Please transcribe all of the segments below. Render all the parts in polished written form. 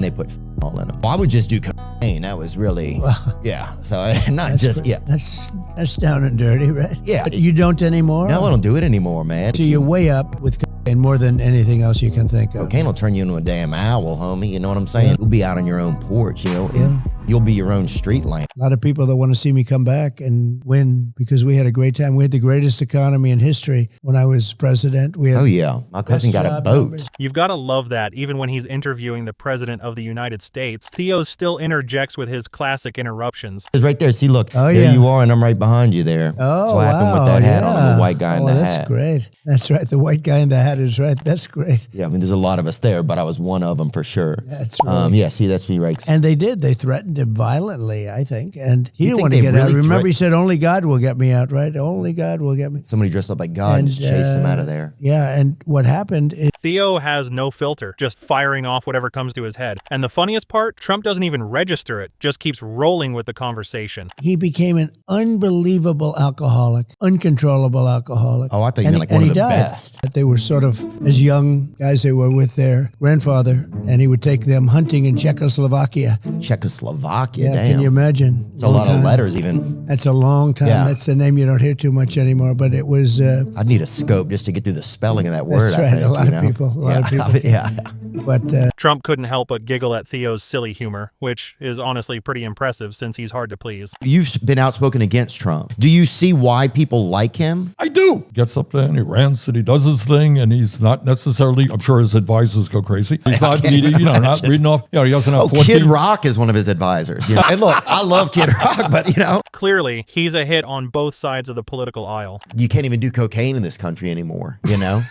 they put all in them. Well, I would just do cocaine. That was really, yeah. So not just, yeah. That's down and dirty, right? Yeah. But you don't anymore? No, I don't do it anymore, man. So you're way up with cocaine more than anything else you can think of. Cocaine will turn you into a damn owl, homie. You know what I'm saying? Yeah. You'll be out on your own porch, you know? Yeah. You'll be your own street lamp. A lot of people that want to see me come back and win because we had a great time. We had the greatest economy in history when I was president. We had Oh, yeah. My cousin got a boat. numbers. You've got to love that even when he's interviewing the President of the United States, Theo still interjects with his classic interruptions. It's right there. See, look, Oh, there yeah. you are, and I'm right behind you there. Oh, clapping wow, with that hat on, yeah. the white guy in the that's hat. great. That's right. The white guy in the hat is right. That's great. Yeah, I mean, there's a lot of us there, but I was one of them for sure. That's right. Yeah, see, that's me right. And they did. They threatened him violently, I think. And he You didn't think want to they get out. really Remember, he said, only God will get me out, right? Only God will get me. Somebody dressed up like God and just chased him out of there. Yeah, and what happened is Theo has no filter, just firing off whatever comes to his head. And the funniest part, Trump doesn't even register it, just keeps rolling with the conversation. he became an unbelievable alcoholic, uncontrollable alcoholic. Oh, I thought you And meant like he- one and of he the died. best. They were sort of, as young guys, they were with their grandfather, and he would take them hunting in Czechoslovakia. Czechoslovakia, Yeah, damn. can you imagine? It's a lot of letters even. That's a long time. Yeah. That's a name you don't hear too much anymore, but it was... I'd need a scope just to get through the spelling of that word. That's I right, think, a lot you of know? people, a lot yeah, of people. yeah. But Trump couldn't help but giggle at Theo's silly humor, which is honestly pretty impressive since he's hard to please. You've been outspoken against Trump. Do you see why people like him? I do. Gets up there and he rants and he does his thing and he's not necessarily, I'm sure his advisors go crazy. He's not not reading off, he doesn't have 14. Kid Rock is one of his advisors. You know? And look, I love Kid Rock, but Clearly, he's a hit on both sides of the political aisle. you can't even do cocaine in this country anymore,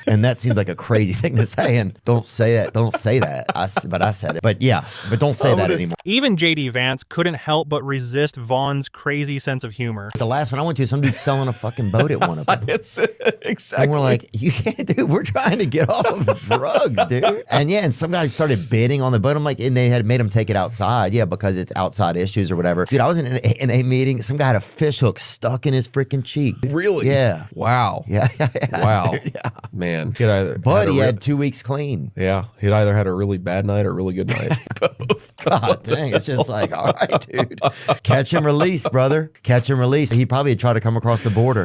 And that seems like a crazy thing to say. And don't say that. Don't say that. But I said it. But yeah, but don't say that anymore. Even J.D. Vance couldn't help but resist Vaughn's crazy sense of humor. The last one I went to, some dude selling a fucking boat at one of them. Exactly. And we're like, you can't, dude, we're trying to get off of drugs, dude. And some guys started bidding on the boat. I'm like, and they had made him take it outside. Yeah, because it's outside issues or whatever. Dude, I was in a meeting. Some guy had a fish hook stuck in his freaking cheek. Really? Yeah. Wow. Yeah. Wow. Dude, yeah. Man. He'd either But he a had 2 weeks clean. Yeah. He'd either had a really bad night or a really good night. God dang, it's just like, all right, dude. Catch and release, brother. Catch and release. He probably tried to come across the border.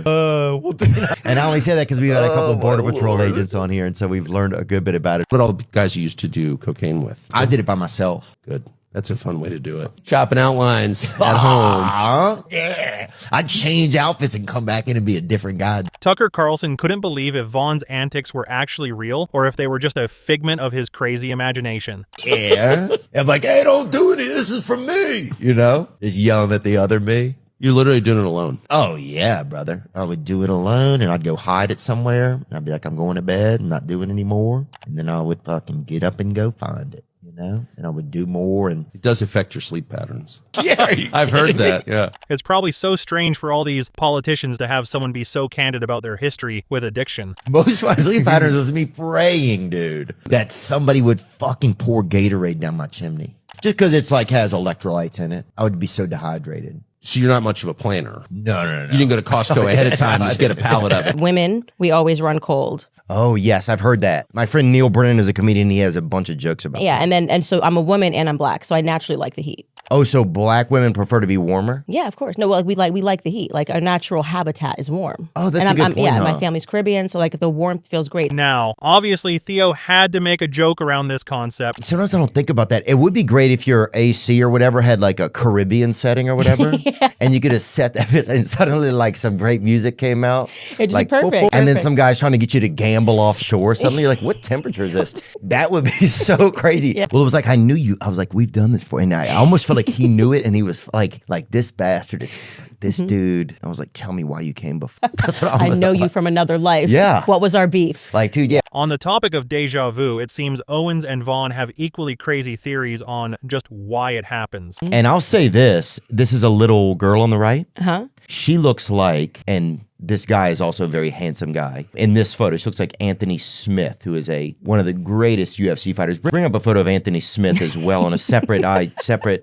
And I only say that because we had a couple of Border Patrol agents on here, and so we've learned a good bit about it. What all the guys you used to do cocaine with? I did it by myself. Good. That's a fun way to do it. Chopping outlines at home. Yeah. I'd change outfits and come back in and be a different guy. Tucker Carlson couldn't believe if Vaughn's antics were actually real or if they were just a figment of his crazy imagination. Yeah. I'm like, hey, don't do it. This is for me. Just yelling at the other me. You're literally doing it alone. Oh, yeah, brother. I would do it alone, and I'd go hide it somewhere. And I'd be like, I'm going to bed. I'm not doing it anymore. And then I would fucking get up and go find it, And I would do more. And It does affect your sleep patterns. yeah, I've heard that. Yeah. It's probably so strange for all these politicians to have someone be so candid about their history with addiction. Most of my sleep patterns was me praying, dude, that somebody would fucking pour Gatorade down my chimney. Just because it's like has electrolytes in it. I would be so dehydrated. So you're not much of a planner. No. You didn't go to Costco ahead of time and just get a pallet of it. Women, we always run cold. Oh, yes, I've heard that. My friend Neil Brennan is a comedian. He has a bunch of jokes about Yeah, that. and so I'm a woman and I'm black, so I naturally like the heat. Oh, so black women prefer to be warmer? Yeah, of course. No, well, we like the heat. Like our natural habitat is warm. Oh, that's and a good point, Yeah, huh? my family's Caribbean, so like the warmth feels great. Now, obviously, Theo had to make a joke around this concept. Sometimes I don't think about that. It would be great if your AC or whatever had like a Caribbean setting or whatever, and you could have set that and suddenly like some great music came out. It'd just like, be perfect. And then perfect. some guy's trying to get you to gamble offshore. Suddenly you're like, what temperature is this? That would be so crazy. Yeah. Well, it was like, I knew you. I was like, we've done this before. And I almost felt like he knew it. And he was like this bastard is this dude. I was like, tell me why you came before. That's what I know you from another life. Yeah. What was our beef? Like, dude, yeah. On the topic of deja vu, it seems Owens and Vaughn have equally crazy theories on just why it happens. And I'll say this is a little girl on the right. Huh? She looks like, and this guy is also a very handsome guy. In this photo, she looks like Anthony Smith, who is one of the greatest UFC fighters. Bring up a photo of Anthony Smith as well on a separate,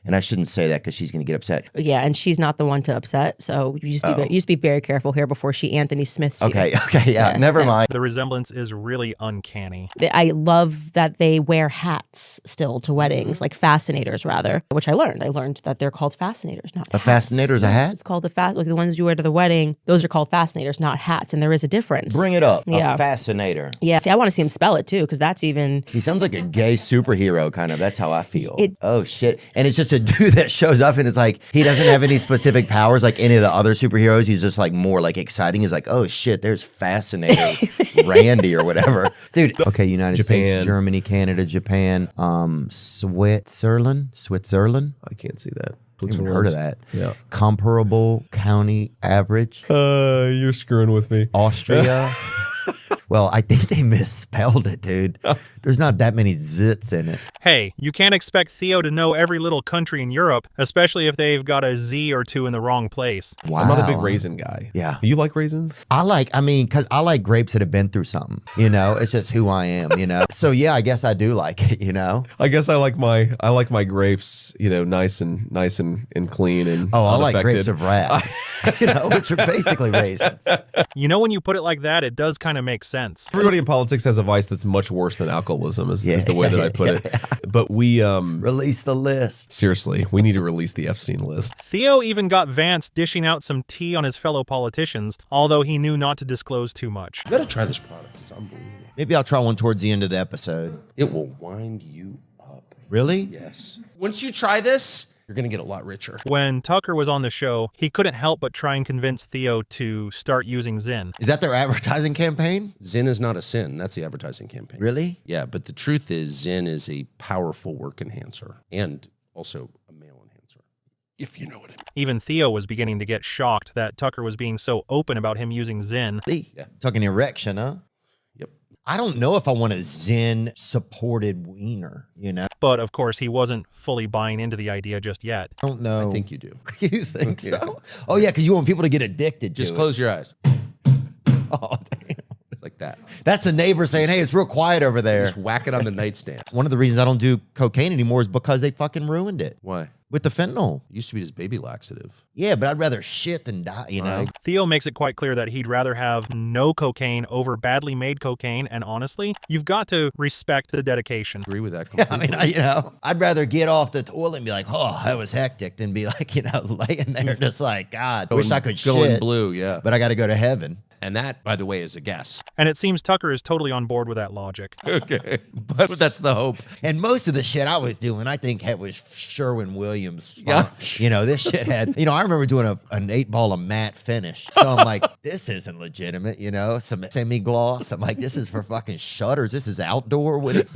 and I shouldn't say that because she's going to get upset. Yeah, and she's not the one to upset, so you just be very careful here before she Anthony Smiths you. Okay, yeah, never mind. The resemblance is really uncanny. I love that they wear hats still to weddings, like fascinators rather, which I learned. I learned that they're called fascinators, not A hats. fascinator is a hat? It's called like the ones you wear to the wedding. Those are called fascinators, not hats, and there is a difference. Bring it up. Yeah. A fascinator. Yeah, see, I want to see him spell it too, because that's even... He sounds like a gay superhero, kind of. That's how I feel. Oh, shit. And it's just a dude that shows up and it's like, he doesn't have any specific powers like any of the other superheroes. He's just like more like exciting. He's like, oh, shit, there's Fascinator Randy or whatever. Dude. Okay, United States, Germany, Canada, Japan, Switzerland. I can't see that. I haven't heard of that. Yeah. Comparable county average. You're screwing with me. Austria. Well, I think they misspelled it, dude. There's not that many zits in it. Hey, you can't expect Theo to know every little country in Europe, especially if they've got a Z or two in the wrong place. Wow. I'm not a big raisin guy. Yeah. You like raisins? Because I like grapes that have been through something, It's just who I am, So yeah, I guess I do like it, I guess I like my grapes, nice and clean and I like unaffected. grapes of wrath, which are basically raisins. When you put it like that, it does kind of make sense. Everybody in politics has a vice that's much worse than alcoholism is the way that I put it. But we release the list. Seriously, we need to release the Epstein list. Theo even got Vance dishing out some tea on his fellow politicians, although he knew not to disclose too much. You gotta try this product. It's unbelievable. Maybe I'll try one towards the end of the episode. It will wind you up. Really? Yes. Once you try this, you're going to get a lot richer. When Tucker was on the show, he couldn't help but try and convince Theo to start using Zyn. Is that their advertising campaign? Zyn is not a sin. That's the advertising campaign. Really? Yeah, but the truth is Zyn is a powerful work enhancer and also a male enhancer, if you know what I mean. Even Theo was beginning to get shocked that Tucker was being so open about him using Zyn. Yeah. Talking erection, huh? Yep. I don't know if I want a Zyn-supported wiener, But, of course, he wasn't fully buying into the idea just yet. I don't know. I think you do. You think so? Oh, yeah, because you want people to get addicted to it. Just close your eyes. Oh, damn. It's like that. That's the neighbor saying, hey, it's real quiet over there. Just whack it on the nightstand. One of the reasons I don't do cocaine anymore is because they fucking ruined it. Why? With the fentanyl. It used to be just baby laxative. Yeah, but I'd rather shit than die, Theo makes it quite clear that he'd rather have no cocaine over badly made cocaine, and honestly, you've got to respect the dedication. Agree with that completely. I mean, I'd rather get off the toilet and be like, oh, that was hectic, than be like, laying there just like, God, I wish I could Going shit, blue, yeah. but I got to go to heaven. And that, by the way, is a guess. And it seems Tucker is totally on board with that logic. Okay. But that's the hope. And most of the shit I was doing, I think it was Sherwin-Williams. Yeah. This shit had, I remember doing an 8-ball of matte finish. So I'm like, this isn't legitimate, some semi-gloss. I'm like, this is for fucking shutters. This is outdoor with it.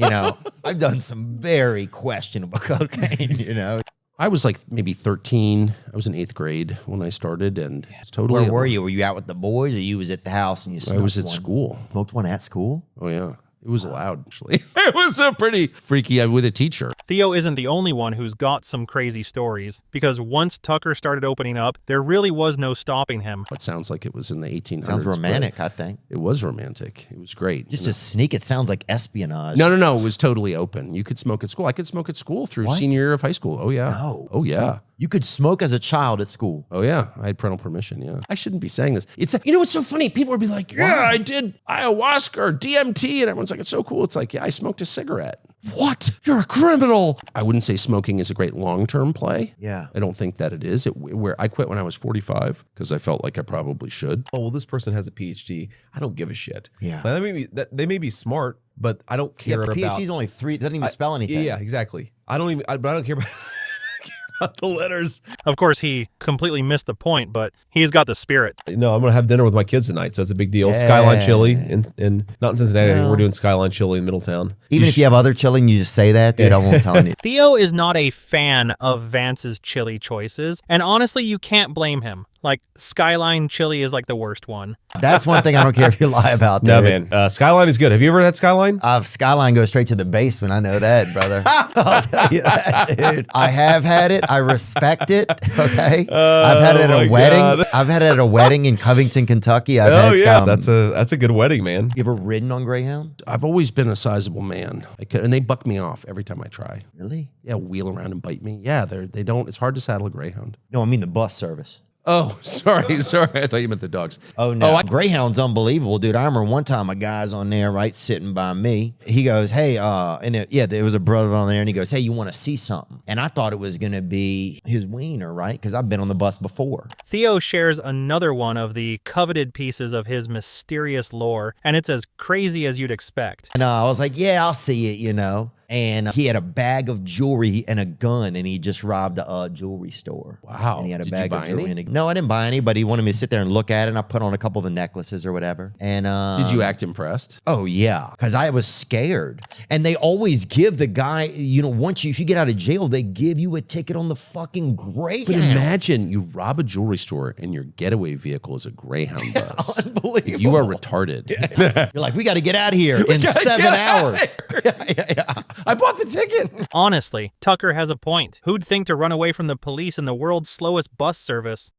I've done some very questionable cocaine, I was like maybe 13. I was in 8th grade when I started, and it's totally. Where were you? Were you out with the boys, or you was at the house and you smoked I was at one? school. Smoked one at school? Oh, yeah. It was allowed, actually. It was a pretty freaky with a teacher. Theo isn't the only one who's got some crazy stories, because once Tucker started opening up, there really was no stopping him. It sounds like it was in the 1800s. Sounds romantic, I think. It was romantic. It was great. Just to sneak, it sounds like espionage. No. It was totally open. You could smoke at school. I could smoke at school through senior year of high school. Oh, yeah. No. Oh, yeah. You could smoke as a child at school. Oh, yeah. I had parental permission, yeah. I shouldn't be saying this. It's what's so funny? People would be like, yeah, I did ayahuasca or DMT. And everyone's like, it's so cool. It's like, yeah, I smoked a cigarette. What? You're a criminal. I wouldn't say smoking is a great long-term play. Yeah. I don't think that it is. Where I quit when I was 45 because I felt like I probably should. Oh, well, this person has a PhD. I don't give a shit. Yeah. Now, they may be smart, but I don't care about. PhD's only 3. Doesn't even spell anything. Yeah, exactly. But I don't care about. The letters. Of course, he completely missed the point, but he's got the spirit. No, I'm going to have dinner with my kids tonight, so it's a big deal. Yeah. Skyline Chili, in not in Cincinnati. No. We're doing Skyline Chili in Middletown. Even if you have other chili and you just say that, dude, I won't tell you. Theo is not a fan of Vance's chili choices, and honestly, you can't blame him. Like, Skyline chili is like the worst one. That's one thing I don't care if you lie about. Dude. No, man. Skyline is good. Have you ever had Skyline? Skyline goes straight to the basement. I know that, brother. I'll tell you that, dude. I have had it. I respect it. Okay. I've had it at a wedding. God. I've had it at a wedding in Covington, Kentucky. I've had yeah, that's a good wedding, man. You ever ridden on Greyhound? I've always been a sizable man, and they buck me off every time I try. Really? Yeah, wheel around and bite me. Yeah, they don't. It's hard to saddle a Greyhound. No, I mean the bus service. Oh, sorry. I thought you meant the dogs. Oh, no. Greyhound's unbelievable, dude. I remember one time a guy's on there, right, sitting by me. He goes, hey, there was a brother on there, and he goes, hey, you want to see something? And I thought it was going to be his wiener, right? Because I've been on the bus before. Theo shares another one of the coveted pieces of his mysterious lore, and it's as crazy as you'd expect. And I was like, yeah, I'll see it, you know. And he had a bag of jewelry and a gun, and he just robbed a jewelry store. Wow. And he had a Did bag you of buy jewelry. any? No, I didn't buy any, but he wanted me to sit there and look at it, and I put on a couple of the necklaces or whatever. And Did you act impressed? Oh, yeah, because I was scared. And they always give the guy, you know, once you get out of jail, they give you a ticket on the fucking Greyhound. But imagine you rob a jewelry store and your getaway vehicle is a Greyhound bus. Unbelievable. You are retarded. You're like, we got to get out of here in 7 hours. I bought the ticket. Honestly, Tucker has a point. Who'd think to run away from the police in the world's slowest bus service?